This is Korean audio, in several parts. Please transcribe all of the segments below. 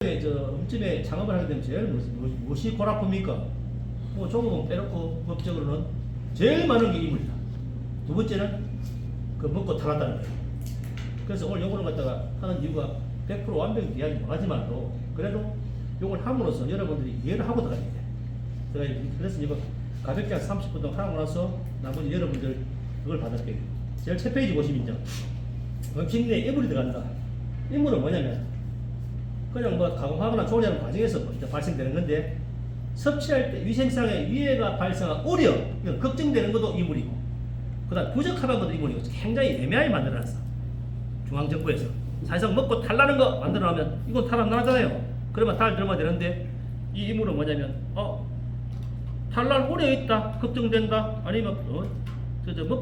음찜에 창업을 하게 되면 제일 무엇이 골아픕니까? 뭐 조금은 빼놓고 법적으로는 제일 많은 게 이물이다. 두 번째는 그 먹고 탈났다는 거예요. 그래서 오늘 요거를 갖다가 하는 이유가 100% 완벽히 이해하지 못하지만도 그래도 요걸 함으로써 여러분들이 이해를 하고 들어가야 돼. 그래서 이거 가볍게 한 30분 동안 하고 나서 나머지 여러분들 그걸 받을게요. 제일 첫 페이지 보시면 이제 음식 내에 이물이 들어간다. 이물은 뭐냐면 그냥 뭐 가공하거나 조리하는 과정에서 발생되는 건데 섭취할 때 위생상의 위해가 발생한 우려, 걱정되는 것도 이물이고 그 다음 부적합한 것도 이물이고 굉장히 애매하게 만들어놨어. 중앙정부에서 사실상 먹고 탈나는 거 만들어놓으면 이건 탈 안 나잖아요. 그러면 탈 들어가야 되는데 이 이물은 뭐냐면 탈날 우려 있다, 걱정된다, 아니면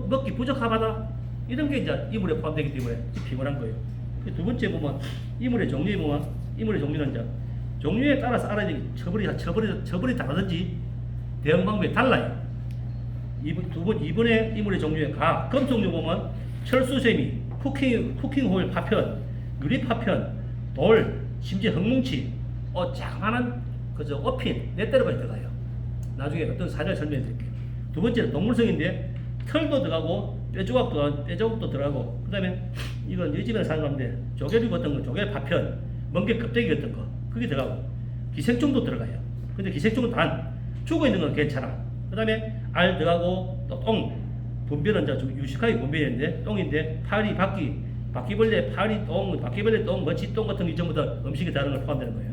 먹기 부적합하다 이런 게 이제 이물에 포함되기 때문에 피곤한 거예요. 두 번째 보면 이물의 종류에 보면 이물의 종류는 이제 종류에 따라서 알아야 되기 처벌이 다르든지 대응 방법이 달라요. 이번에 이물의 종류에 금속류 보면 철수세미, 쿠킹 호일 파편, 유리 파편, 돌, 심지어 흙뭉치, 자그마한 오핀, 넷대로까지 들어가요. 나중에 어떤 사례를 설명해 드릴게요. 두 번째는 동물성인데 털도 들어가고 뼈조각도 들어가고 그 다음에 이건 이 집에 사는 건데 조개류 같은 거, 조개 파편, 멍게 껍데기 같은 거 그게 들어가고 기생충도 들어가요. 근데 기생충은 단 죽어있는 건 괜찮아. 그 다음에 알 들어가고 또 똥, 분별은 이제 유식하게 분별했는데 똥인데 파리, 바퀴벌레, 파리, 똥, 바퀴벌레 똥, 머치똥 같은 게 전부 다 음식에 다른 걸 포함되는 거예요.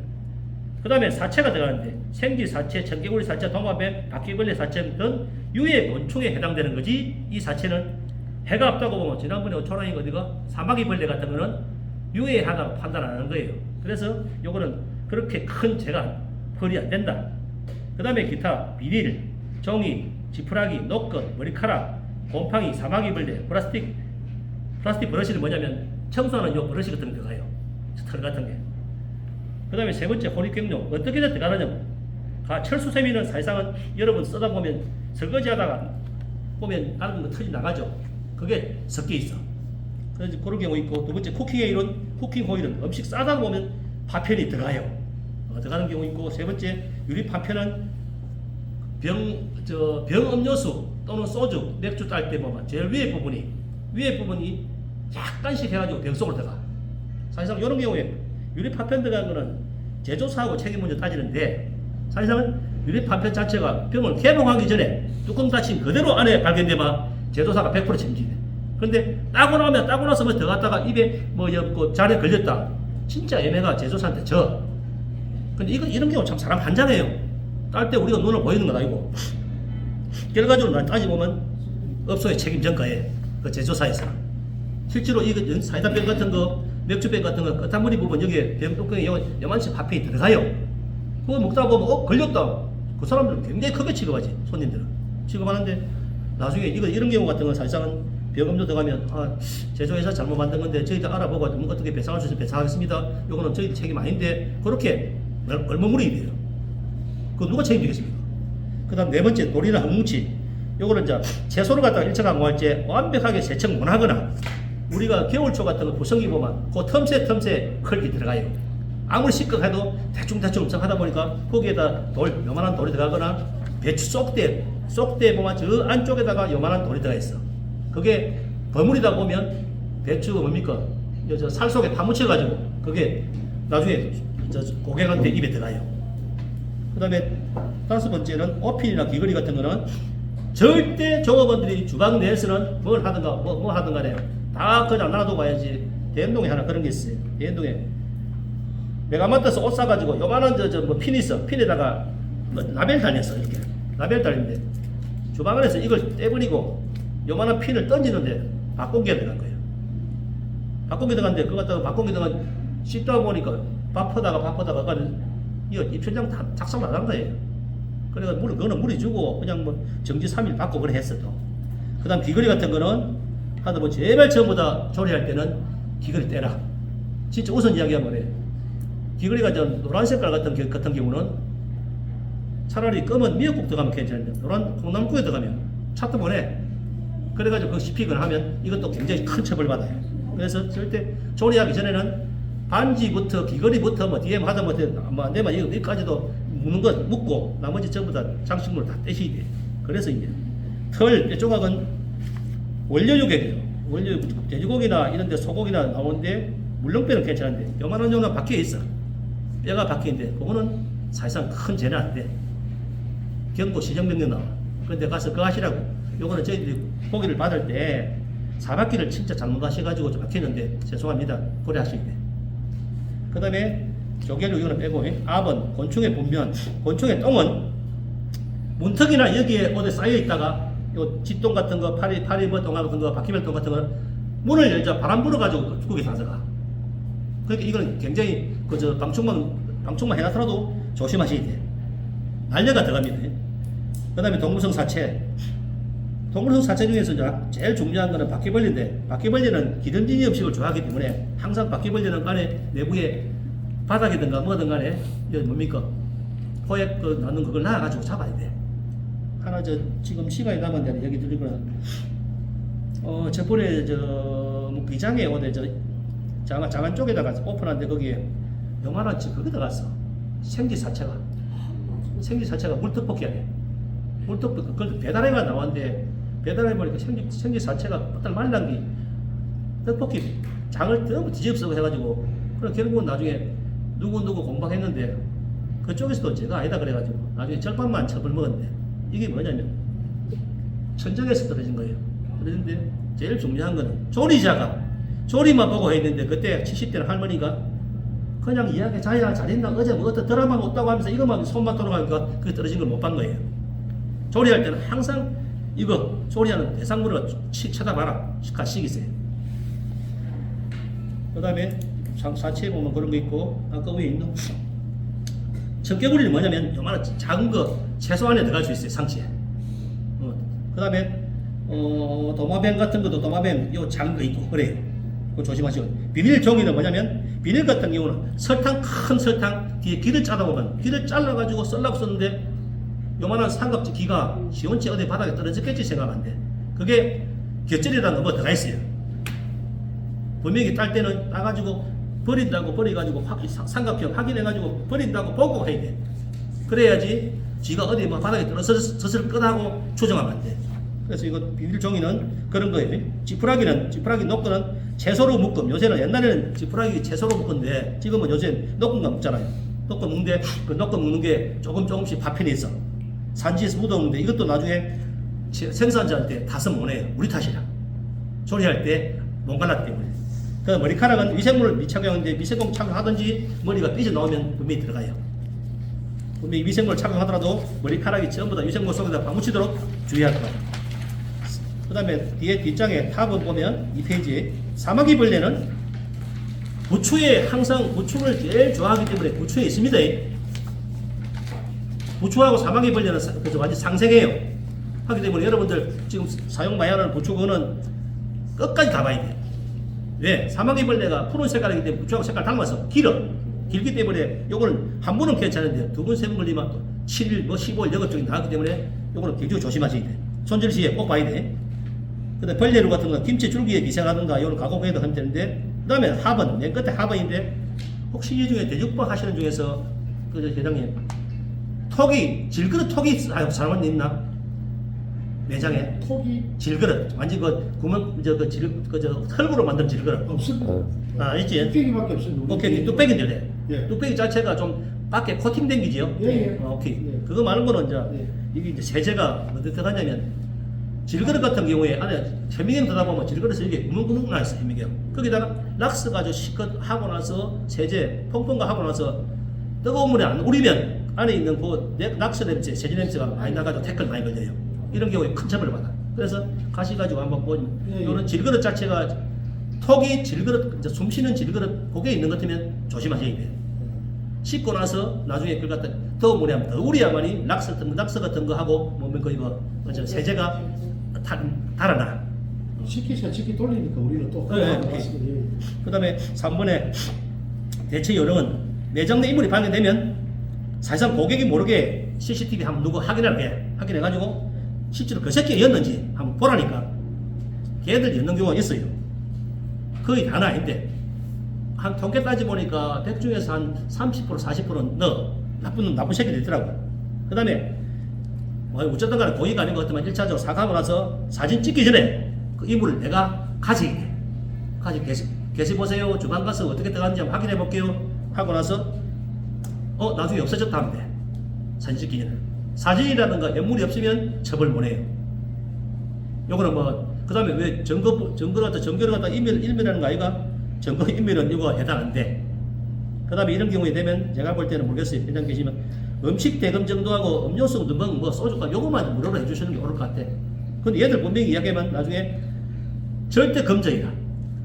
그 다음에 사체가 들어가는데 생쥐 사체, 청개구리 사체, 도마뱀, 바퀴벌레 사체 등 유해 곤충에 해당되는 거지. 이 사체는 해가 없다고 보면 지난번에 초라인 어디가 사마귀벌레 같은 거는 유해하다고 판단 안 하는 거예요. 그래서 요거는 그렇게 큰 죄가 벌이 안 된다. 그 다음에 기타 비닐, 종이, 지푸라기, 녹건, 머리카락, 곰팡이, 사마귀벌레, 플라스틱 브러쉬는 뭐냐면 청소하는 요 브러쉬 같은 게 들어가요. 털 같은 게. 그 다음에 세 번째 혼입경용 어떻게 들어가느냐. 철수세미는 사실상은 여러분 쓰다 보면 설거지 하다가 보면 다른 거 터지 나가죠. 그게 섞여 있어. 그래서 그런 경우 있고 두 번째 쿠킹 호일은 음식 싸다 보면 파편이 들어가요. 들어가는 경우 있고 세 번째 유리 파편은 병 음료수 또는 소주, 맥주 딸 때 보면 제일 위에 부분이 약간씩 해가지고 병 속으로 들어가. 사실상 이런 경우에 유리 파편 들어간 거는 제조사하고 책임 문제 따지는데 사실상은 유리 파편 자체가 병을 개봉하기 전에 뚜껑 닫힌 그대로 안에 발견되면 제조사가 100% 책임지네. 그런데 따고 나서 뭐 더 갔다가 입에 잔에 걸렸다. 진짜 애매가 제조사한테 져. 근데 이런 경우 참 사람 환장해요. 딸 때 우리가 눈을 보이는 건 아니고 결과적으로 따지보면 업소의 책임 전가에 그 제조사에서 실제로 이거 사이다병 같은 거, 맥주병 같은 거 끝단무리 부분 여기에 병 뚜껑에 요만치 파편이 들어가요. 그거 먹다 보면 걸렸다. 그 사람들은 굉장히 크게 취급하지. 손님들은 취급하는데 나중에 이런 경우 같은 건 사실상은 병음료 들어가면 제조회사 잘못 만든 건데 저희들 알아보고 어떻게 배상할 수 있으면 배상하겠습니다. 요거는 저희들 책임 아닌데 그렇게 얼마물이 돼요. 그거 누가 책임지겠습니까? 그 다음 네 번째 돌이나 흙뭉치. 요거는 이제 채소를 갖다가 1차 가공할 때 완벽하게 세척 못하거나 우리가 겨울초 같은 거 구성기 보면 그 틈새 컬기 들어가요. 아무리 시끄해도 대충 하다 보니까 거기에다 요만한 돌이 들어가거나 배추 쏙대 보면 저 안쪽에다가 요만한 돌이 들어가 있어. 그게 버무리다 보면 배추가 뭡니까? 살 속에 파묻혀가지고 그게 나중에 고객한테 입에 들어가요. 그 다음에 다섯 번째는 오핀이나 귀걸이 같은 거는 절대 종업원들이 주방 내에서는 뭘 하든가 뭐 하든 간에 다 그냥 놔두고 가야지. 대연동에 하나 그런 게 있어요. 대연동에 메가마트에서 옷 사가지고 요만한 핀 있어. 핀에다가 라벨 달렸어. 이렇게 라벨 달린데 주방 안에서 이걸 떼버리고 요만한 핀을 던지는데 바공기가 들어간 거예요. 바공기 들어갔는데 그거 갖다가 바공기 들어가 씻다 보니까 밥하다가 이거 입천장 다 작성 나간 거예요. 그래서 그거는 물이 주고 그냥 정지 3일 받고 그래 했어 또. 그 다음 귀걸이 같은 거는 하다 제발 전부 다 조리할 때는 귀걸이 떼라. 진짜 우선 이야기하면 그래. 귀걸이가 노란 색깔 같은 경우는 차라리 검은 미역국 들어가면 괜찮은데 노란 콩나물국에 들어가면 차도 보내. 그래가지고 그거 씹히거나 하면 이것도 굉장히 큰 처벌 받아요. 그래서 절대 조리하기 전에는 반지부터 귀걸이부터 뭐 DM 하다 뭐 내만 여기까지도 묻는 거 묻고 나머지 전부 다 장식물을 다 떼셔야 돼. 그래서 이제 털 뼈조각은 원료육이에요. 원료 돼지고기나 이런데 소고기나 나오는데 물렁뼈는 괜찮은데 요만한 요나 박혀 있어. 뼈가 박혀 있는데 그거는 사실상 큰 죄는 안 돼. 경고 시정명령 나와. 근데 가서 그거 하시라고. 요거는 저희들이 고기를 받을 때 사바퀴를 진짜 잘못 가셔가지고 좀 박혔는데 죄송합니다. 그래 하시면 돼. 그 다음에 조개류 이거는 빼고 압은 곤충의 분면, 곤충의 똥은 문턱이나 여기에 어디 쌓여 있다가 요 쥐똥 같은 거, 파리 뭐 똥 같은 거, 바퀴벌 똥 같은 거 문을 열자 바람 불어가지고 죽게 나서가. 그러니까 이거는 굉장히 그저 방충망 해놨더라도 조심하셔야 돼. 날려가 들어갑니다. 그 다음에 동물성 사체. 동물성 사체 중에서 이제 제일 중요한 거는 바퀴벌레인데, 바퀴벌레는 기름진 음식을 좋아하기 때문에 항상 바퀴벌레는 간에 내부에 바닥이든가 뭐든 간에 뭡니까 포획 그 나는 그걸 놔가지고 잡아야 돼. 하나 지금 시간이 남았는데 여기 드리거나 저번에 뭐 비장에 어디 장안 쪽에다가 오픈한데 거기에 요만한 거기다 갔어. 생쥐 사체가 물떡 뽑기하네. 물떡 뽑기 그걸 배달해가 나왔는데 배달해 보니까 생쥐 사체가 딱 말란 게 떡볶이 장을 너무 뒤집어쓰고 해가지고 그래 결국은 나중에 누구 공방했는데 그쪽에서도 제가 아니다 그래가지고 나중에 절반만 처벌 먹었는데 이게 뭐냐면 천정에서 떨어진 거예요. 그런데 제일 중요한 거는 조리만 보고 했는데 그때 70대는 할머니가 그냥 이야기 자야 잘했나 어제 뭐 어떤 드라마 없다고 하면서 이것만 손만 돌아가니까 그게 떨어진 걸 못 본 거예요. 조리할 때는 항상 이거 조리하는 대상물을 쳐다봐라. 시기세요. 그 다음에 사체에 보면 그런 거 있고 아까 위에 있는 청개구리는 뭐냐면 요만한 작은 거 채소 안에 들어갈 수 있어요. 상체에. 그 다음에 도마뱀 같은 것도 도마뱀 요 작은 거 있고 그래요. 그거 조심하시고. 비닐 종이는 뭐냐면 비닐 같은 경우는 큰 설탕 뒤에 길을 짜다 보면 길을 잘라가지고 썰라고 썼는데 요만한 삼각지 기가 시원치 어디 바닥에 떨어졌겠지 생각하면 안 돼. 그게 곁절이라는 거 뭐 들어가 있어요. 분명히 딸 때는 따가지고 버린다고 버려가지고 삼각형 확인해가지고 버린다고 보고 해야 돼. 그래야지 지가 어디 뭐 바닥에 떨어졌을 거라고 추정하면 안 돼. 그래서 이거 비닐 종이는 그런 거예요. 지푸라기 녹거는 채소로 묶음. 요새는 옛날에는 지푸라기 채소로 묶은데 지금은 요새 녹은 거 먹잖아요. 녹고 먹는데 그 녹고 먹는 게 조금씩 파편이 있어. 산지에서 묻어오는데 이것도 나중에 생산자한테 탓은 못 해요. 우리 탓이라. 조리할 때 못 갈랐기 때문에. 그 머리카락은 위생물을 미착용하는데 미생물 착용하든지 머리가 삐져나오면 분명히 들어가요. 분명히 위생물을 착용하더라도 머리카락이 전부 다 위생물 속에다 파묻히도록 주의할 거예요. 그 다음에 뒷장에 탑을 보면 2페이지에 사마귀벌레는 부추에 항상 부추를 제일 좋아하기 때문에 부추에 있습니다. 부추하고 사마귀벌레는 완전 상생해요. 하기 때문에 여러분들 지금 사용 많이 하는 부추 그거는 끝까지 가봐야 돼. 왜? 사마귀벌레가 푸른 색깔이기 때문에 부추하고 색깔 닮아서 길기 때문에 요거는 한 번은 괜찮은데 두 번, 세 번 걸리면 7일, 뭐 15일 여것 쪽이 나왔기 때문에 요거는 굉장히 조심하셔야 돼. 손질 시에 꼭 봐야 돼. 그 다음에 벌레류 같은 거 김치 줄기에 미생하든가 요런 가공해도 하면 되는데 그 다음에 화분, 맨 끝에 화분인데 혹시 이 중에 돼지국밥 하시는 중에서 그 회장님 질그릇 톡이 잘못 있나? 내장에 톡이 질그릇 완전 구멍 흙으로 만든 질그릇 없습니다. 있지? 뚝배기밖에 없습니다. 오케이 뚝배기인데 예. 뚝배기 자체가 좀 밖에 코팅된 기지요? 예. 오케이. 예. 그거 말은 거는 이제 예. 이게 이제 세제가 어떻게 들어가냐면 질그릇 같은 경우에 안에 현미경 들어다 보면 질그릇에 이게 구멍구멍 나 있어. 현미경 거기다가 락스 가지고 실컷 하고 나서 세제 퐁퐁가 하고 나서 뜨거운 물에 안 우리면 안에 있는 그 락스 냄새, 세제 냄새가 많이 나가지고 태클 많이 걸려요. 이런 경우에 큰 처벌을 받아. 그래서 가시 가지고 한번 보면 이런 질그릇 자체가 톡이 질그릇, 이제 숨 쉬는 질그릇 그게 있는 것 같으면 조심하셔야 돼요. 씻고 나서 나중에 그걸 갖다 더운 물에 하면 더 우려야만이 락스 같은 거 하고 몸에 거 이거 세제가 달아나. 식기 돌리니까 우리는 또 그 다음에 3번에 대체 요령은 내장 내 인물이 발견되면 사실상 고객이 모르게 CCTV 한번 누구 확인해가지고 실제로 그 새끼가 였는지 한번 보라니까 걔들 였는 경우가 있어요. 거의 다는 아닌데 한 통계 따지 보니까 100 중에서 한 30% 40%는 나쁜 새끼들 있더라고. 그 다음에 뭐 어쨌든 간에 고의가 아닌 것 같지만 1차적으로 사과하고 나서 사진 찍기 전에 그 인물을 내가 가지게 돼. 계시 보세요. 주방 가서 어떻게 들어갔는지 한번 확인해 볼게요. 하고 나서 나중에 없어졌다 하면 돼. 사진 찍기 전에. 사진이라든가 인물이 없으면 처벌 못 해요. 요거는 뭐 그 다음에 왜 증거를 갖다 인멸하는 거 아이가? 증거 인멸은 이거 해당 안 돼. 그 다음에 이런 경우에 되면 제가 볼 때는 모르겠어요. 현장 계시면 음식 대금 정도하고 음료수 등등 뭐 소주가 요것만 무료로 해주시는 게 옳을 것 같아. 근데 얘들 분명히 이야기하면 나중에 절대 검정이다.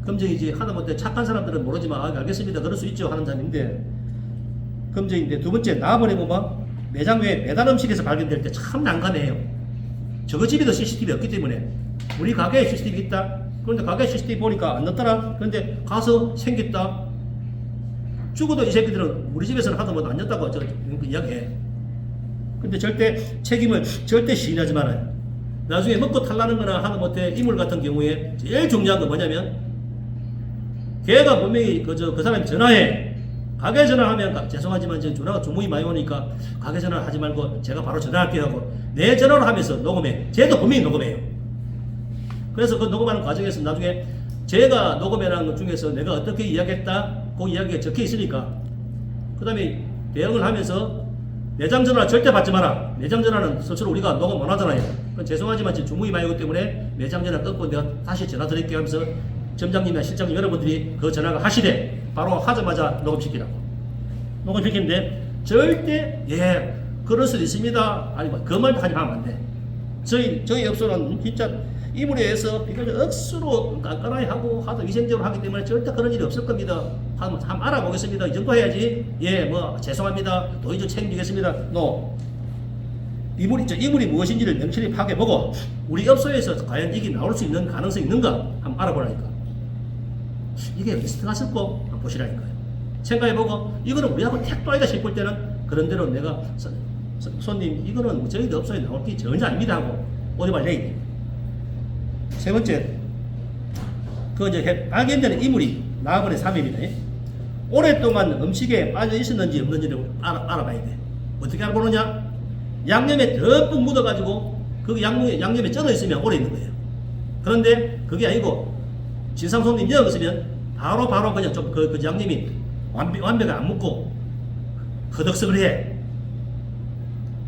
검정이지 하다못해 착한 사람들은 모르지만 알겠습니다. 그럴 수 있죠 하는 사람인데 검정인데 두 번째 나와버리면 매장 외에 배달 음식에서 발견될 때 참 난감해요. 저거 집에도 CCTV 없기 때문에 우리 가게에 CCTV 있다. 그런데 가게 CCTV 보니까 안 넣더라. 그런데 가서 생겼다. 죽어도 이 새끼들은 우리 집에서는 하도 안 넣었다고 이야기해. 근데 절대 책임을 절대 시인하지 말아요. 나중에 먹고 탈라는 거나 하다못해 이물 같은 경우에 제일 중요한 건 뭐냐면 걔가 분명히 그 사람이 전화해. 가게 전화하면 죄송하지만 지금 전화가 주문이 많이 오니까 가게 전화 하지 말고 제가 바로 전화할게요 하고 내 전화로 하면서 녹음해. 쟤도 분명히 녹음해요. 그래서 그 녹음하는 과정에서 나중에 제가 녹음해놓은 것 중에서 내가 어떻게 이야기했다 그 이야기가 적혀 있으니까 그 다음에 대응을 하면서 내장 전화 절대 받지 마라. 내장 전화는 스스로 우리가 녹음 못 하잖아요. 그건 죄송하지만 지금 주문이 많이 오기 때문에 내장 전화 끊고 내가 다시 전화 드릴게요 하면서 점장님이나 실장님 여러분들이 그 전화가 하시되 바로 하자마자 녹음시키라고. 녹음시키는데 절대 그럴 수도 있습니다. 아니 그 말도 하지 마면 안 돼. 저희 업소는 진짜 이물에 의해서 비교적 억수로 깐깐하게 하고 하도 위생적으로 하기 때문에 절대 그런 일이 없을 겁니다. 한번 알아보겠습니다. 이 정도 해야지. 죄송합니다. 도의적 책임지겠습니다. 이물이 무엇인지를 명확히 파악해보고 우리 업소에서 과연 이게 나올 수 있는 가능성이 있는가 한번 알아보라니까. 이게 어디서 들어갔을까? 한번 보시라니까요. 생각해보고 이거는 우리하고 택도 아니다 싶을 때는 그런대로 내가 손님 이거는 저희들 업소에 나올 게 전혀 아닙니다 하고 어디 말래. 세 번째, 발견되는 이물이 나와버린 3입니다. 오랫동안 음식에 빠져 있었는지 없는지를 알아봐야 돼. 어떻게 알아보느냐? 양념에 듬뿍 묻어가지고 그 양념에 쪄져 있으면 오래 있는 거예요. 그런데 그게 아니고 진상 손님 여었으면 바로 그냥 좀 그 양념이 완벽하게 안 묻고 허덕스글해.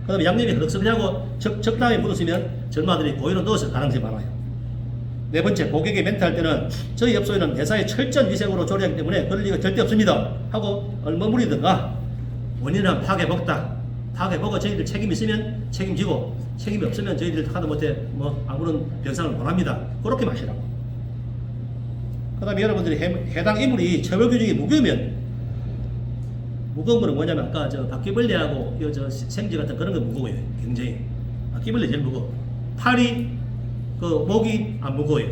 그 다음에 양념이 허덕스글하고 적당히 묻었으면 전마들이 고의로 넣었을 가능성이 많아요. 네 번째, 고객의 멘트 할 때는 저희 업소에는 매사에 철저한 위생으로 조리하기 때문에 그럴 리가 절대 없습니다 하고 얼머무리든가 원인은 파악해보고 저희들 책임 있으면 책임지고 책임이 없으면 저희들 하다못해 아무런 변상을 원합니다. 그렇게 마시라고. 그 다음에 여러분들이 해당 인물이 처벌 규정이 무거우면 무거운 거는 뭐냐면 아까 바퀴벌레하고 생쥐 같은 그런 거 무거워요. 굉장히 바퀴벌레 제일 무거워. 팔이 목이 안 무거워요.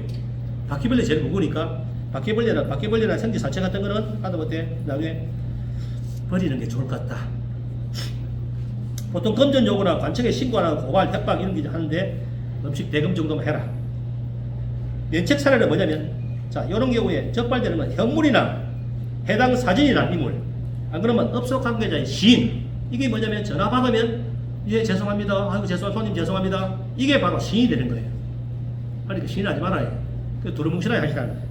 바퀴벌레 제일 무거우니까 바퀴벌레나 생쥐 사체 같은 거는 하다못해 나중에 버리는 게 좋을 것 같다. 보통 금전 요구나 관청에 신고하는 고발, 협박 이런 게 하는데 음식 대금 정도만 해라. 면책 사례는 뭐냐면 이런 경우에 적발되는 건 현물이나 해당 사진이나 인물 안 그러면 업소 관계자의 시인. 이게 뭐냐면 전화 받으면 죄송합니다. 아이고 손님 죄송합니다. 이게 바로 시인이 되는 거예요. 그러니까 시인하지 말아요. 두루뭉실하게 하시라는 거예요.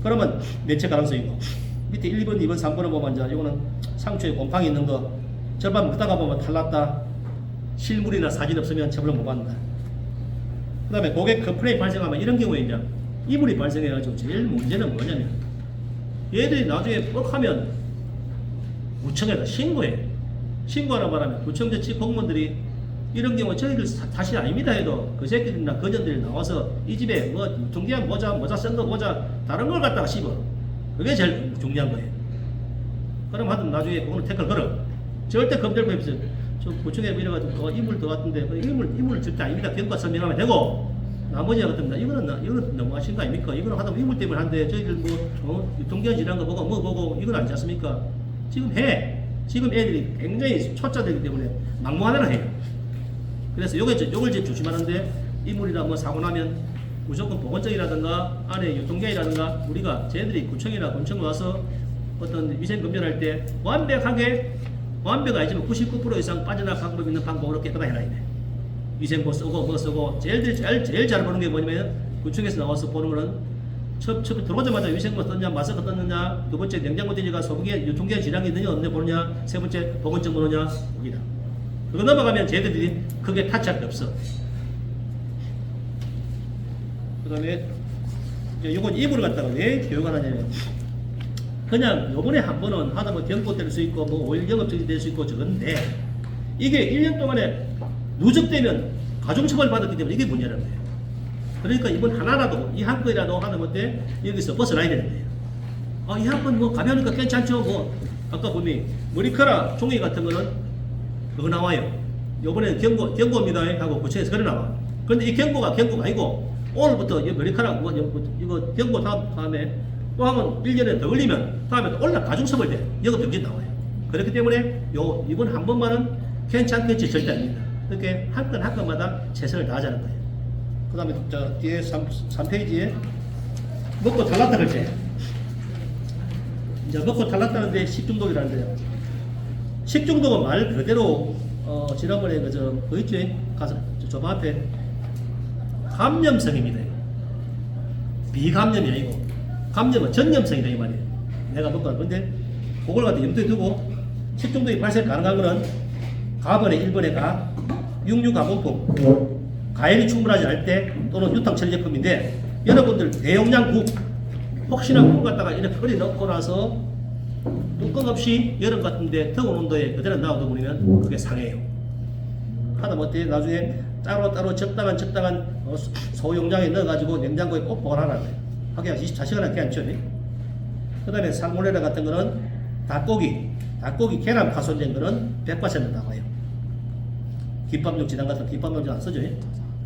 그러면 면책 가능성이고 밑에 1, 2번, 2번, 3번을 보면 이거는 상추에 곰팡이 있는 거 절반 먹다가 보면 탈났다. 실물이나 사진 없으면 처벌을 못 받는다. 그 다음에 고객 컴플레인 발생하면 이런 경우에 이제 이물이 발생해가지고 제일 문제는 뭐냐면 얘들이 나중에 뻑하면 구청에다 신고해. 신고하라 말하면 구청저치 공무원들이 이런 경우 저희들 탓이 아닙니다 해도 그 새끼들이나 거전들이 나와서 이 집에 유통기한 모자 쓴 거 모자 다른 걸 갖다가 씹어. 그게 제일 중요한 거예요. 그럼 하여튼 나중에 그거는 태클 걸어. 절대 검찰부에 저 구청에 이래가지고 이물 더 같은데 이물 절대 아닙니다. 경과 설명하면 되고 나머지 같은 이거는 너무 하신 거 아닙니까? 이거는 하다 보면 이물 때문에 한데 저희들 유통기한 지난 거 보고 이건 아니지 않습니까? 지금 해. 지금 애들이 굉장히 초짜되기 때문에 막무가내로 해요. 그래서 요걸 이제 조심하는데 이물이나 사고 나면 무조건 보건청이라든가 안에 유통기한이라든가 우리가 쟤들이 구청이나 군청 와서 어떤 위생 검진할 때 완벽하게 아니지만 99% 이상 빠져나갈 방법 있는 방법으로 깨끗하게 해놔야 돼. 위생모 쓰고 뭐 쓰고 제일 잘 보는 게 뭐냐면 구청에서 나와서 보는 거는 첫 들어오자마자 위생모 떴냐 마스크 떴느냐, 두 번째 냉장고 대지가 소비기에 유통기한 질량이 있느냐 없느냐 보느냐, 세 번째 보건증 보느냐 여기다. 그거 넘어가면 쟤들이 크게 타치할 게 없어. 그 다음에 이제 요건 이불을 갖다가 왜 교육하느냐면 그냥 요번에 한 번은 하다 뭐 경고 될 수 있고 뭐 5일 영업정지 될 수 있고 저건데 이게 1년 동안에 누적되면 가중처벌 받았기 때문에 이게 문제라는 거예요. 그러니까 이번 하나라도 이 한 건이라도 하다못해 여기서 벗어나야 되는 거예요. 이 한 건 뭐 가벼우니까 괜찮죠. 뭐 아까 보니 머리카락 종이 같은 거는 그거 나와요. 요번에 경고입니다 하고 구청에서 그래 나와. 그런데 이 경고가 아니고 오늘부터 이 머리카락 이거 경고 다음에 또 하면 1년에 더 걸리면 다음에 또 올라 가중처벌돼. 영업정지 나와요. 그렇기 때문에 이번 한 번만은 괜찮겠지 절대 아닙니다. 그렇게 한 건마다 최선을 다하자는 거예요. 그 다음에 저 뒤에 3페이지에 먹고 탈났다 그랬지. 이제 먹고 탈났다는데 식중독이라는데요. 식중독은 말 그대로 지난번에 그저 보였지? 가서 저 앞에 감염성입니다. 비감염이 아니고 감염은 전염성이다 이 말이에요. 내가 먹고 근데 그걸 갖다 염두에 두고 식중독이 발생 가능한 거는 가번에 1번에 가 육류가공품 가열이 충분하지 않을 때 또는 유통 처리 제품인데 여러분들 대용량 국 혹시나 국 갖다가 이렇게 끓여 넣고 나서 뚜껑 없이 여름 같은데 더운 온도에 그대로 놔둬 버리면 그게 상해요. 하다못해 나중에 따로 적당한 소용량에 넣어가지고 냉장고에 꼭 보관하라는 거예요. 하기가 24시간 괜찮죠. 그 다음에 살모넬라 같은 거는 닭고기 계란 파손된 거는 100% 나와요. 김밥용 지단 같은 김밥용 안 쓰죠.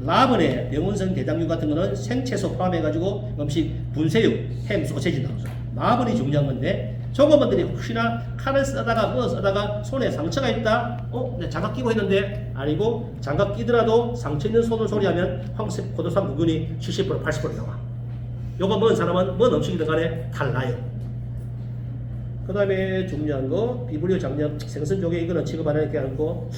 라번에 병원성 대장류 같은 거는 생채소 포함해가지고 음식 분쇄육, 햄, 소세지 나오죠. 라번이 중요한 건데 종업원들이 혹시나 칼을 쓰다가 손에 상처가 있다. 내가 장갑 끼고 했는데 아니고 장갑 끼더라도 상처 있는 손을 소리하면 황색 포도산 무균이 70% 80% 나와. 요거 먹은 사람은 뭔 음식이든 간에 달라요. 그 다음에 중요한 거 비브리오 장염 생선조개 이거는 취급 안 하니까 않고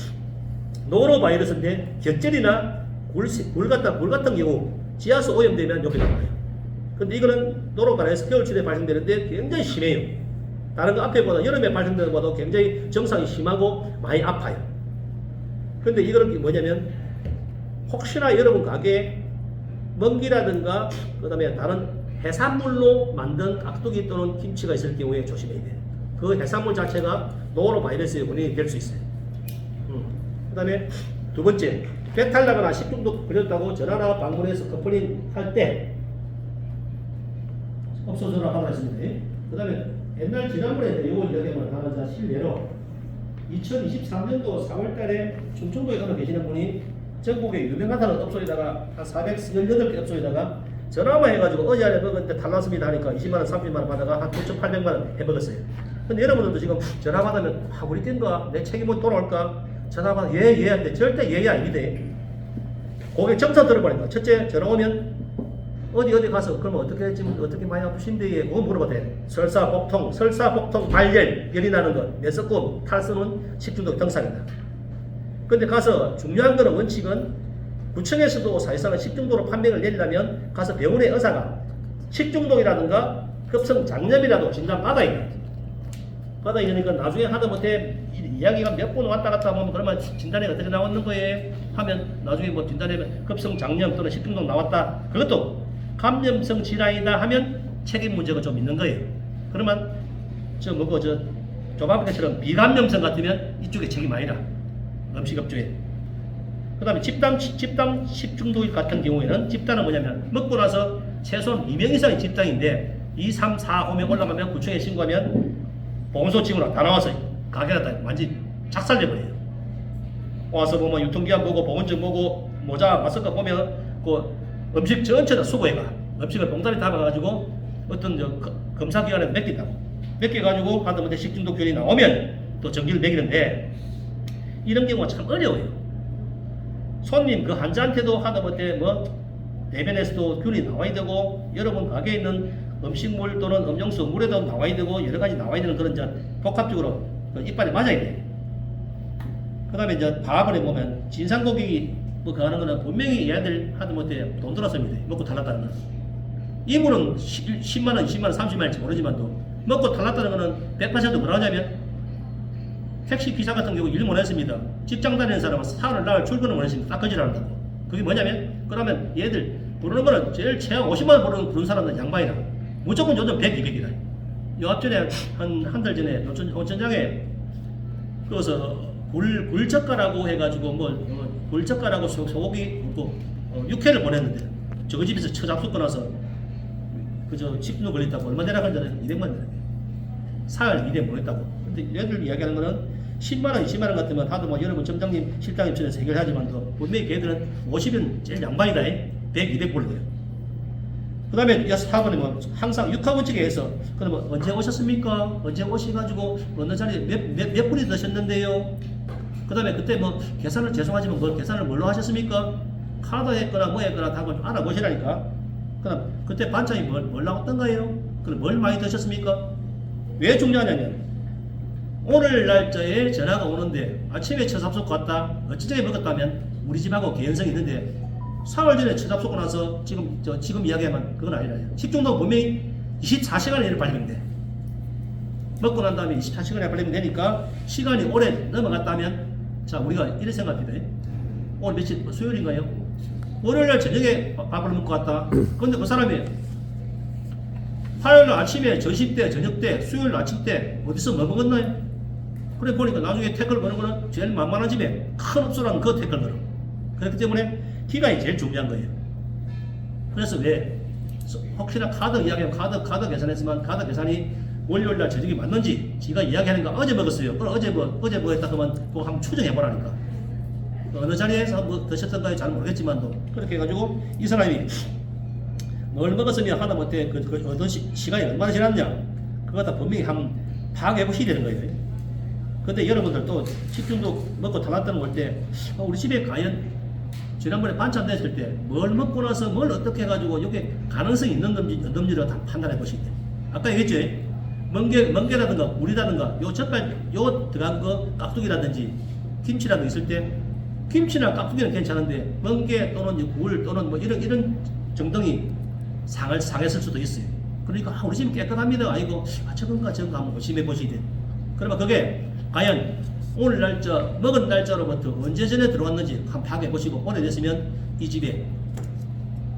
노로바이러스인데 곁절이나 물 같은 경우 지하수 오염되면 여기 나와요. 근데 이거는 노로바이러스 겨울철에 발생되는데 굉장히 심해요. 다른 거 앞에보다 여름에 발생되는 것보다 굉장히 증상이 심하고 많이 아파요. 근데 이거는 뭐냐면 혹시나 여러분 가게에 먹기라든가 그 다음에 다른 해산물로 만든 깍두기 또는 김치가 있을 경우에 조심해야 돼요. 그 해산물 자체가 노로바이러스의 원인이 될 수 있어요. 그 다음에 두 번째, 배탈 나거나 식중독 걸렸다고 전화나 방문해서 컴플레인 할 때 없어져라 하라 했습니다. 그 다음에 옛날 지난번에 이걸 이야기만 하자 실례로 2023년도 4월달에 충청도에 가서 계시는 분이 전국에 유명하다는 업소에다가 한 418개 업소에다가 전화만 해가지고 어제 안에 먹었는데 탈났습니다 하니까 20만원 30만원 받아가 한 9,800만원 해먹었어요. 근데 여러분들도 지금 전화 받으면 우리 뛴가 내 책임은 돌아올까 전화 받아 예 한데 절대 예가 아닙니다. 고객 정서 들어보니까 첫째 전화 오면 어디 가서 그러면 어떻게 많이 아프신데 뭐 물어봐도 돼. 설사복통 발열 열이 나는 것 뇌석곰 탈수는 식중독 증상이다. 근데 가서 중요한 거는 원칙은 구청에서도 사실상은 식중독으로 판명을 내리려면 가서 병원의 의사가 식중독이라든가 급성 장염이라도 진단 받아야 돼. 받아야 되니까 나중에 하다못해 이야기가 몇 번 왔다 갔다 하면 그러면 진단이 어떻게 나왔는 거에 하면 나중에 뭐 진단에 급성 장염 또는 식중독 나왔다. 그것도 감염성 질환이다 하면 책임 문제가 좀 있는 거예요. 그러면 조밥에처럼 비감염성 같으면 이쪽에 책임 아니라 음식업주에. 그 다음에 집단 식중독 같은 경우에는 집단은 뭐냐면 먹고 나서 최소한 2명 이상의 집단인데 2, 3, 4, 5명 올라가면 구청에 신고하면 보건소집으로 다 나와서 가게가 다 완전히 작살내버려요. 와서 보면 유통기한 보고 보건증 보고 모자 마스크 보면 그 음식 전체 다 수거해가 음식을 봉다리 담아가지고 어떤 검사기관에 맡긴다고 맡겨가지고 하다못해 식중독 균이 나오면 또 전기를 매기는데 이런 경우가 참 어려워요. 손님 그 환자한테도 하다못해 뭐 대변에서도 균이 나와야 되고 여러분 가게에 있는 음식물 또는 음용수 물에도 나와야 되고 여러 가지 나와야 되는 그런 이제 복합적으로 그 이빨에 맞아야 돼. 그 다음에 이제 밥을 해보면 진상고객이 뭐 그거 하는 거는 분명히 얘들 하다못해 돈 들었습니다. 먹고 탈났다는 거는. 이물은 10만원, 20만원, 30만원인지 모르지만도 먹고 탈났다는 거는 100% 뭐라냐면 택시 기사 같은 경우 일 못했습니다. 직장 다니는 사람은 사흘 날 출근을 못했습니다. 딱 거짓말한다고. 그게 뭐냐면 그러면 얘들 부르는 거는 제일 최하 50만원 부르는 사람은 양반이다. 무조건 요즘 100, 200이다. 요 앞전에 한 달 전에 온천장에 그래서 굴젓가라고 해가지고 굴젓가라고 소고기 굽고 육회를 보냈는데 저거 집에서 처잡수 끊어서 그저 10분 걸렸다고 얼마 내라 한다는 200만 원 사흘 200 보냈다고. 근데 얘들 이야기하는 거는 10만원, 20만원 같으면 하도 뭐 여러분 점장님, 실장 입장에서 해결하지만도 분명히 걔들은 50은 제일 양반이다. 100, 200 벌려요. 그 다음에 4번에 뭐 항상 육하원칙에서 그러면 언제 오셨습니까? 언제 오셔가지고 어느 자리에 몇 분이 드셨는데요? 그 다음에 그때 뭐 계산을 죄송하지만 뭐 계산을 뭘로 하셨습니까? 카드 했거나 뭐 했거나 다 한번 알아보시라니까. 그럼 그때 반찬이 뭘 나왔던가요? 그럼 뭘 많이 드셨습니까? 왜 중요하냐면 오늘 날짜에 전화가 오는데 아침에 첫 잡수고 갔다 어찌저찌 먹었다면 우리 집하고 개연성이 있는데 4월 전에 첫 잡수고 나서 지금 이야기하면 그건 아니라 식중독 분명히 24시간 내로 발리면 돼. 먹고 난 다음에 24시간에 발리면 되니까 시간이 오래 넘어갔다면 자 우리가 이런 생각합니다. 오늘 며칠 수요일인가요? 월요일날 저녁에 밥을 먹고 갔다. 근데 그 사람이 화요일 아침에 점심 때, 저녁 때, 수요일 아침 때 어디서 뭐 먹었나요? 그래 보니까 나중에 태클 거는 거는 제일 만만한 집에 큰 업소라는 그 태클 걸어. 그렇기 때문에 기간이 제일 중요한 거예요. 그래서 왜 혹시나 카드 이야기하면 카드 계산했지만 카드 계산이 월요일날 저녁에 맞는지 지가 이야기하는 거 어제 먹었어요. 그럼 어제 뭐 했다 그러면 그거 한번 추정해보라니까. 어느 자리에서 뭐 드셨던가요? 잘 모르겠지만도 그렇게 해가지고 이 사람이 뭘 먹었으면 하다못해 그 어떤 시간이 얼마나 지났냐 그거 다 분명히 한번 파악해보셔야 되는 거예요. 근데 여러분들 또 식중독 먹고 탈났다는 걸 때 우리 집에 과연 지난번에 반찬 됐을 때 뭘 먹고 나서 뭘 어떻게 해가지고 이게 가능성이 있는 건지 없는지를 다 판단해 보시게 돼요. 아까 얘기했죠. 멍게라든가 물이라든가 요 젓갈 요 들어간 거 깍두기라든지 김치라도 있을 때 김치나 깍두기는 괜찮은데 멍게 또는 굴 또는 뭐 이런 정등이 상했을 수도 있어요. 그러니까 우리 집 깨끗합니다. 아이고 저건가 한번 의심해 보시게 돼요. 그러면 그게 과연 오늘 날짜 먹은 날짜로부터 언제 전에 들어왔는지 한번 파악해 보시고 오래됐으면 이 집에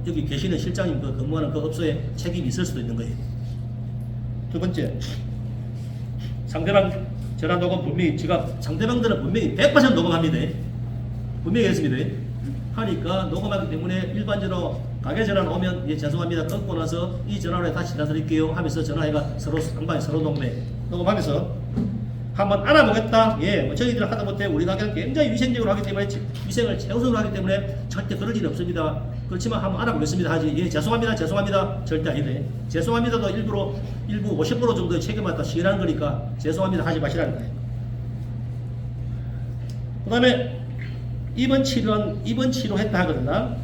여기 계시는 실장님 그 근무하는 그 업소에 책임이 있을 수도 있는 거예요. 두 번째, 상대방 전화 녹음 분명히 상대방들은 분명히 100% 녹음합니다. 분명히 했습니다. 하니까 녹음하기 때문에 일반적으로 가게 전화 오면 예 죄송합니다 끊고 나서 이 전화로 다시 전화 드릴게요 하면서 전화해가 서로 상방에 서로 녹음하면서 한번 알아보겠다. 예, 뭐 저희들 하다못해 우리 가게는 굉장히 위생적으로 하기 때문에 위생을 최우선으로 하기 때문에 절대 그럴 일이 없습니다. 그렇지만 한번 알아보겠습니다 하지. 예, 죄송합니다 절대 아니네. 죄송합니다도 일부 50% 정도의 책임을 시인하는 거니까 죄송합니다 하지 마시라는 거예요. 그 다음에 입원 치료했다 하거든요.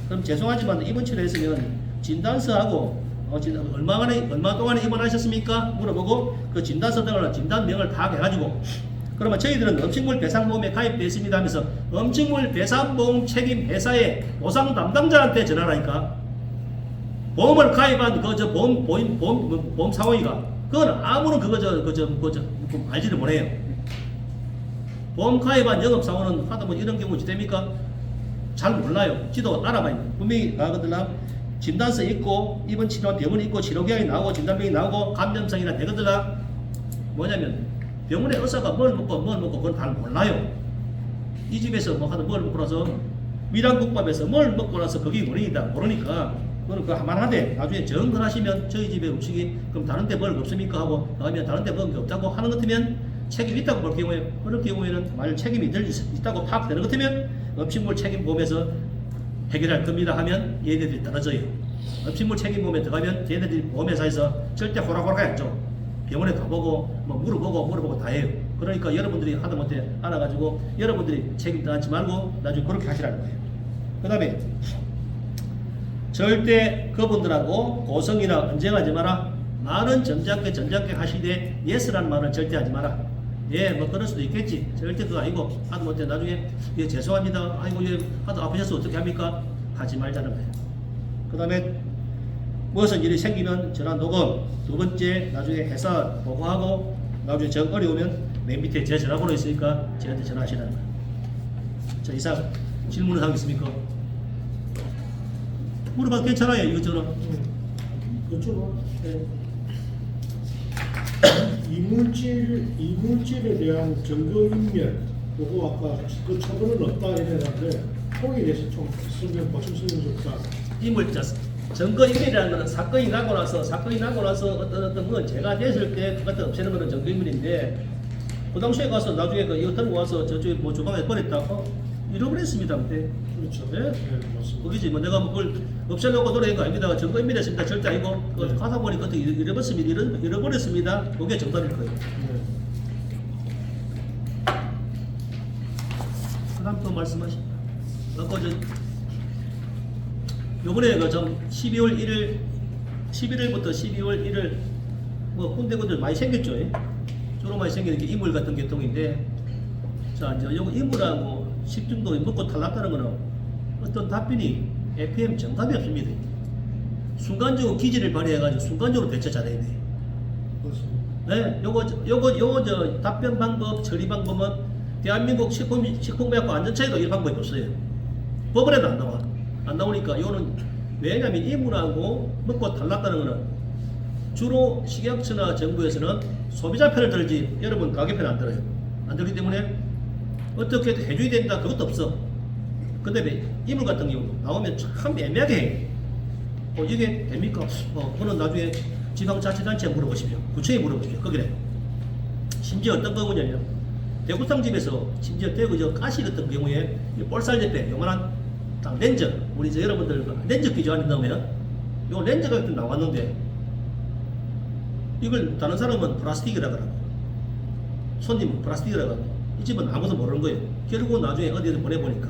그럼 죄송하지만 입원 치료했으면 진단서하고 얼마 동안에 입원하셨습니까? 물어보고 그 진단서 등을 진단명을 파악해가지고 그러면 저희들은 음식물 배상보험에 가입되어 있습니다 하면서 음식물 배상보험 책임 회사의 보상 담당자한테 전화하니까 보험을 가입한 보험 상호이가 그건 아무런 알지를 못해요. 보험 가입한 영업사원은 하다보면 이런 경우 됩니까? 잘 몰라요. 지도 알아봐요. 분명히 가거든요. 진단서 있고 입원 치료한 병원이 있고 치료기한이 나오고 진단명이 나오고 감염성이나 되거든요. 뭐냐면 병원에 의사가 뭘 먹고 그건 잘 몰라요. 이 집에서 뭐 하다 뭘 먹고 나서 미량국밥에서 뭘 먹고 나서 그게 원인이다 모르니까 그건 그거 할만하대. 나중에 정근하시면 저희 집에 음식이 그럼 다른 데 뭘 없습니까 하고 그러면 다른 데 먹은 게 없다고 하는 것 같으면 책임이 있다고 볼 경우에 그런 경우에는 만약 책임이 있다고 파악되는 것 같으면 음식물 책임보험에서 해결할 겁니다 하면 얘네들이 떨어져요. 음식물 책임보험에 들어가면 얘네들이 보험회사에서 절대 호락호락 했죠. 병원에 가보고 뭐 물어보고 다 해요. 그러니까 여러분들이 하다못해 알아가지고 여러분들이 책임 떠안지 말고 나중에 그렇게 하시라는 거예요. 그 다음에 절대 그분들하고 고성이나 언쟁하지 마라. 말은 점잖게 하시되 예스라는 말은 절대 하지 마라. 예, 뭐 그럴 수도 있겠지. 절대 그거 아니고 하다못해 나중에 예, 죄송합니다. 아이고 예, 하도 아프셔서 어떻게 합니까? 하지 말자는 거예요. 그 다음에 무슨 일이 생기면 전화 녹음. 두 번째 나중에 회사 보고하고 나중에 정 어려우면 맨 밑에 제 전화번호 있으니까 저한테 전화하시라는 거예요. 자, 이상 질문을 하겠습니까? 물어봐도 괜찮아요, 이것저것. 그렇죠. 네. 이물질에 대한 증거인멸, 그거 아까 그 처벌은 없다 이랬는데 거기에 대해서 좀 보충 설명 좀 부탁. 이물자 증거인멸이라는 것은 사건이 나고 나서 어떤 건 제가 됐을 때 그것도 없애는 것은 증거인멸인데 그 당시에 가서 나중에 이거 들고 와서 저쪽에 뭐 주방에 버렸다고 잃어버렸습니다 그때. 그렇죠. 네? 네, 맞습니다. 거기지 뭐 내가 뭐 그걸 없애려고 노력한 거 아닙니다. 증거인멸했습니다. 절대 아니고 네. 가다 보니까 어떻게 잃어버렸습니다. 그게 정답일 거예요. 네. 그다음 또 말씀하십니다. 요번에 그좀 12월 1일 11일부터 12월 1일 뭐 군데군데 많이 생겼죠. 주로 많이 생기는 게 이물 같은 계통인데 자 이제 요거 이물하고 식중독 먹고 탈났다는 거는 어떤 답변이 FM 정답이 없습니다. 순간적으로 기지를 발휘해가지고 순간적으로 대처 잘해야 돼. 맞습니다. 네, 요거 저 답변 방법, 처리 방법은 대한민국 식품의약품 안전처에도 이 방법이 없어요. 법원에도 안 나와. 안 나오니까 이거는 왜냐면 이물하고 먹고 탈났다는 거는 주로 식약처나 정부에서는 소비자 편을 들지 여러분 가게 편 안 들어요. 안 들기 때문에 어떻게 해줘야 된다 그것도 없어. 근데 왜 이물 같은 경우도 나오면 참 애매하게 해. 이게 됩니까? 그거는 나중에 지방자치단체에 물어보십시오. 구청에 물어보십시오. 거기래. 심지어 어떤 거냐면 대구탕집에서 심지어 대구 저 가시 같은 경우에 볼살 옆에 요만한 딱 렌즈 우리 저 여러분들 렌즈 기조 안에 넣으면 요 렌즈가 나왔는데 이걸 다른 사람은 플라스틱이라고 하고 손님은 플라스틱이라고 하고 이 집은 아무도 모르는 거예요. 결국 나중에 어디를 보내보니까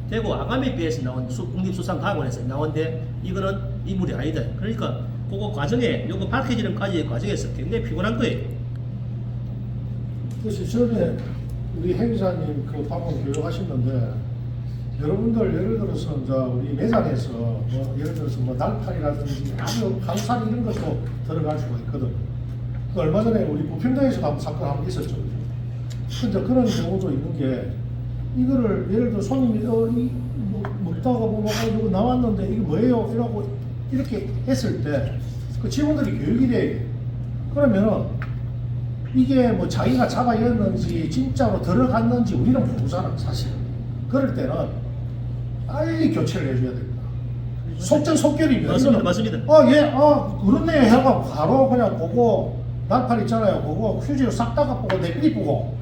대구 아가미비에서 나온 국립수산과학원에서 나온데 이거는 이물이 아니다. 그러니까 그거 과정에 요거 밝혀지는까지의 과정에서 굉장히 피곤한 거예요. 그래서 전에 우리 행사님 그 방송 교육하시는데 여러분들 예를 들어서 이제 우리 매장에서 뭐 예를 들어서 뭐 날파리라든지 아주 항상 이런 것도 들어갈 수가 있거든. 그 얼마 전에 우리 부평동에서도 한번 사건 한번 있었죠. 근데 그런 경우도 있는 게 이거를 예를 들어 손님이 먹다가 보면 이거 나왔는데 이게 뭐예요? 이라고 이렇게 했을 때 그 직원들이 교육이 돼. 그러면은 이게 뭐 자기가 잡아였는지 진짜로 들어갔는지 우리는 모르잖아 사실. 그럴 때는 빨리 교체를 해줘야 됩니다. 속전속결입니다. 맞습니다. 맞습니다. 그렇네 하고 바로 그냥 보고 날팔 있잖아요. 그거 휴지로 싹 닦아보고 내비리 보고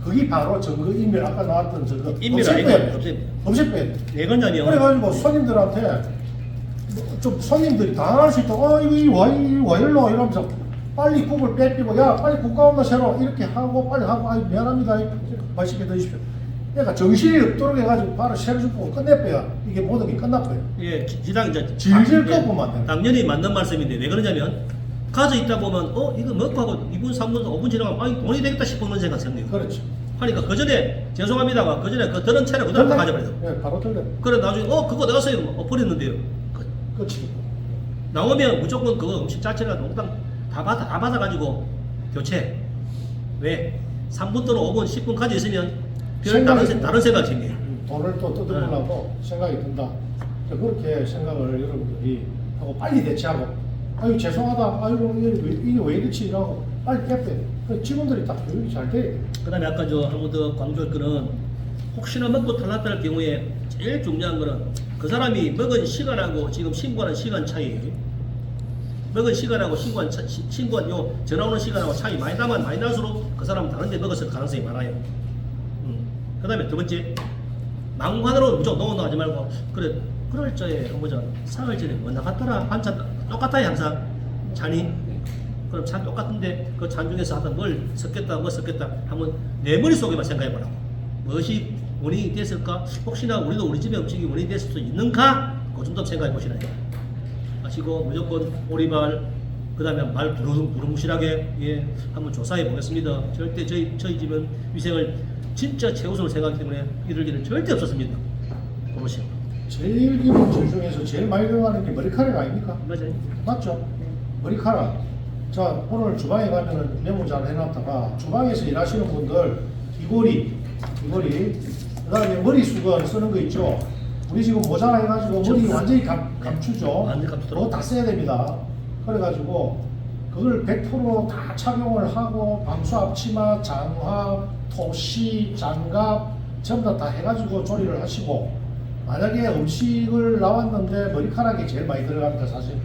그게 바로 증거인멸 아까 나왔던 저거 인멸 아니고 없애빼야 돼. 왜 그러냐면 그래가지고 손님들한테 좀 손님들이 당할 수 있다. 이거 와 일로 이러면서 빨리 국을 빼피고 야 빨리 국 가온다 새로 이렇게 하고 빨리 하고 미안합니다. 맛있게 드십시오. 그러니까 정신이 없도록 해가지고 바로 새로 줍고 끝내빼야 이게 모든 게 끝났고요. 예, 지당 이제 질질 꺼보면 안 돼. 당연히 맞는 말씀인데 왜 그러냐면 가져 있다 보면 이거 먹고 하고 2분, 3분, 5분 지나가면 돈이 되겠다 싶은 생각 생겨요. 그렇죠. 하니까 그 전에 죄송합니다가 그 전에 그 들은 채를 그대로 다 가져버려. 네, 바로 들려. 그래 나중에 그거 내가 써요 버렸는데요. 끝이. 나오면 무조건 그거 음식 자체가 농담 다 받아가지고 교체. 왜? 3분 또는 5분, 10분 가져 있으면 별 다른 생각이 생겨요. 돈을 또 뜯어보려고 생각이 든다. 그렇게 생각을 여러분들이 하고 빨리 대처하고 아유 죄송하다. 아유 이게 왜 이렇지? 라고 빨리 깨빼. 직원들이 다 교육이 잘 돼. 그 다음에 아까 저 한 번 더 강조할 거는 혹시나 먹고 탈났다 할 경우에 제일 중요한 거는 그 사람이 먹은 시간하고 지금 신고하는 시간 차이 먹은 시간하고 신고한 요 전화 오는 시간하고 차이 많이 나면 많이 날수록 그 사람은 다른 데 먹었을 가능성이 많아요. 그 다음에 두 번째 망관으로 무조건 넣어놓 하지 말고 그래 그럴 적에 뭐죠 사흘 전에 뭐 나갔더라 반찬 똑같아요 항상 잔이 그럼 잔 똑같은데 그 잔 중에서 하다 뭘 섞였다 뭐 섞였다 한번 내 머릿속에만 생각해보라고 무엇이 원인이 됐을까 혹시나 우리도 우리 집에 음식이 원인이 됐을 수 있는가 그 정도 생각해 보시나요? 아시고 무조건 오리발 그다음에 말 두루뭉실하게 예 한번 조사해 보겠습니다. 절대 저희 집은 위생을 진짜 최우선으로 생각하기 때문에 이럴 일은 절대 없었습니다. 보시오. 제일 기본 질 중에서 제일 많이 들어가는 게 머리카락 아닙니까? 맞아요. 맞죠? 머리카락. 자, 오늘 주방에 가면은 메모 잘 해놨다가 주방에서 일하시는 분들 귀걸이, 그다음에 머리 수건 쓰는 거 있죠. 우리 지금 모자라 해가지고 머리 완전히 감추죠. 완전히 감추도록. 그거 다 써야 됩니다. 그래가지고 그걸 100%다 착용을 하고 방수 앞치마, 장화, 토시, 장갑 전부 다 해가지고 조리를 하시고 만약에 음식을 나왔는데 머리카락이 제일 많이 들어갑니다 사실.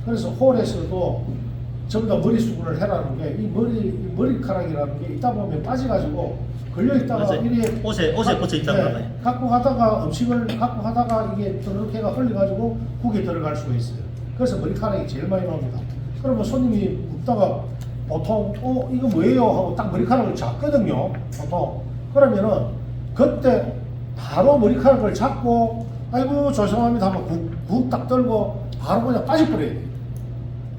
그래서 홀에서도 전부 다 머리 수분을 해라는 게 이 머리카락이라는 게 있다 보면 빠져가지고 걸려 있다가 맞아요. 이게 옷에 꽂혀 있다는 거예요. 갖고 가다가 음식을 갖고 가다가 이게 드르륵해가 흘려가지고 국에 들어갈 수가 있어요. 그래서 머리카락이 제일 많이 나옵니다. 그러면 손님이 굽다가 보통 이거 뭐예요 하고 딱 머리카락을 잡거든요. 보통 그러면은 그때 바로 머리카락을 잡고 아이고 죄송합니다 하면 국 딱 떨고 바로 그냥 빠져버려야 돼요.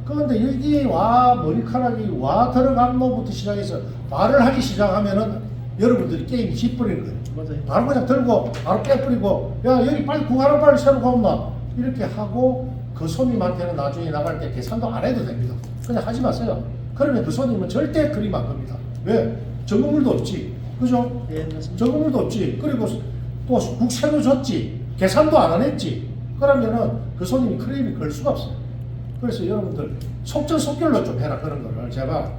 그런데 여기에 머리카락이 들어간 놈부터 시작해서 말을 하기 시작하면은 여러분들이 게임이 지버리는 거예요. 맞아요. 바로 그냥 들고 바로 깨버리고 야 여기 빨리 국 하나 빨리 새로 가온나 이렇게 하고 그 손님한테는 나중에 나갈 때 계산도 안 해도 됩니다. 그냥 하지 마세요. 그러면 그 손님은 절대 그림 안 겁니다. 왜? 전국물도 없지. 그죠? 예, 맞습니다. 전국물도 없지. 그리고 또 국 새로 줬지. 계산도 안 했지. 그러면은 그 손님이 크레임이 걸 수가 없어요. 그래서 여러분들 속전속결로 좀 해라 그런 거를 제가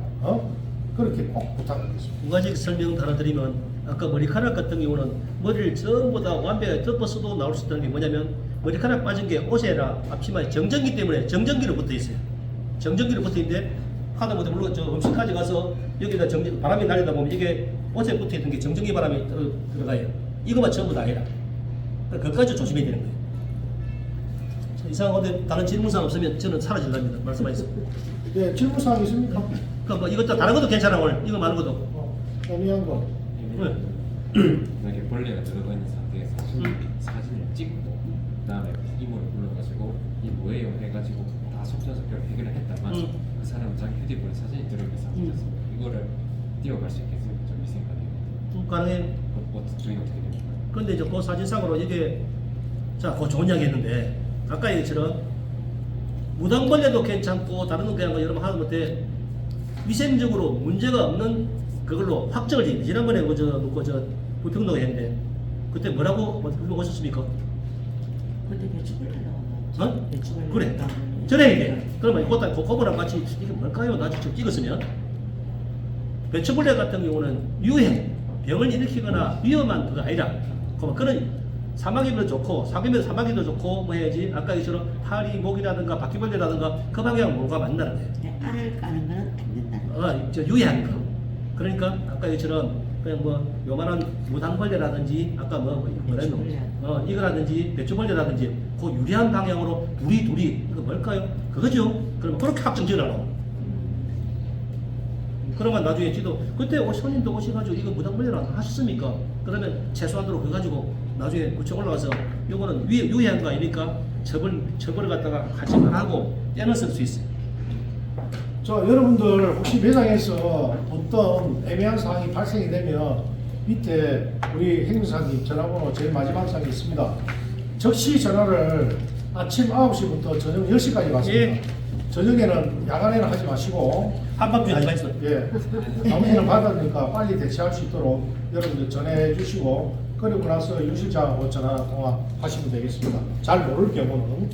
그렇게 꼭 부탁드리겠습니다. 두 가지 설명 하나 드리면 아까 머리카락 같은 경우는 머리를 전부 다 완벽하게 덮어서도 나올 수 있다는 게 뭐냐면 머리카락 빠진 게 옷에나 앞치마에 정전기 때문에 정전기로 붙어 있어요. 정전기로 붙어 있는데 하다못해 물론 저 음식 가져가서 여기다 바람이 날리다 보면 이게 옷에 붙어 있던 게 정전기 바람이 들어가요. 이것만 전부 다 해라. 그것까지 조심해야 되는 거예요. 이상한데 다른 질문사항 없으면 저는 사라질랍니다. 말씀하세요. 예, 질문사항 있습니까? 그럼 뭐 이것도 다른 것도 괜찮아 오늘 이거 많은 것도. 애매한 거. 네. 만약에 벌레가 들어가 있는 상태에서 사진을 찍고 그다음에 이모를 불러가지고 이 뭐예요 해가지고 다 속전속결 해결을 했다만 그 사람 자기 휴대폰에 사진이 들어있는 상태였습니다. 이거를 띄워갈 수 있겠어요? 좀 위생관이에요. 가능해. 저희 어떻게 됩니까? 근데 이제 그 사진상으로 이게 그 좋은 이야기 했는데 아까 얘기처럼 무당벌레도 괜찮고 다른 건 그냥 여러분 하는 건데 위생적으로 문제가 없는 그걸로 확정을 지금 지난번에 저 부평동에 했는데 그때 뭐라고 오셨습니까? 그때 배추벌레 나왔나? 어? 배추벌레 그래. 나왔나? 전에 이게 그러면 그거랑 같이 이게 뭘까요? 나 직접 찍었으면 배추벌레 같은 경우는 유해 병을 일으키거나 위험한 그거 아니라 그런 사마귀도 좋고 사마귀도 좋고 뭐 해야지 아까 이처럼 파리 목이라든가 바퀴벌레라든가 그 방향 뭐가 맞는다는 거예요. 네, 알을 까는 거는 안 된다는 저 유해한 거. 그러니까 아까 이처럼 그냥 뭐 요만한 무당벌레라든지 아까 뭐랬노? 이거라든지 배추벌레라든지 그 유리한 방향으로 둘이 이거 뭘까요? 그거죠. 그러면 그렇게 확정 지으라고. 그러면 나중에 지도 그때 손님도 오셔가지고 이거 무당벌레라고 하셨습니까? 그러면 최소한으로 그거 가지고 나중에 구청 올라가서 요거는 유해한 거 아니니까 처벌을 갖다가 같이 말하고 떼는 쓸 수 있어요. 자, 여러분들 혹시 매장에서 어떤 애매한 사항이 발생이 되면 밑에 우리 행사님 전화번호 제일 마지막 상에 있습니다. 즉시 전화를 아침 9시부터 저녁 10시까지 받습니다. 예. 저녁에는 야간에는 하지 마시고 한밤중에 하지 마시죠. 예, 나머지는 받으니까 빨리 대체할 수 있도록 여러분들 전해 주시고 그리고 나서 윤 실장하고 전화 통화 하시면 되겠습니다. 잘 모를 경우는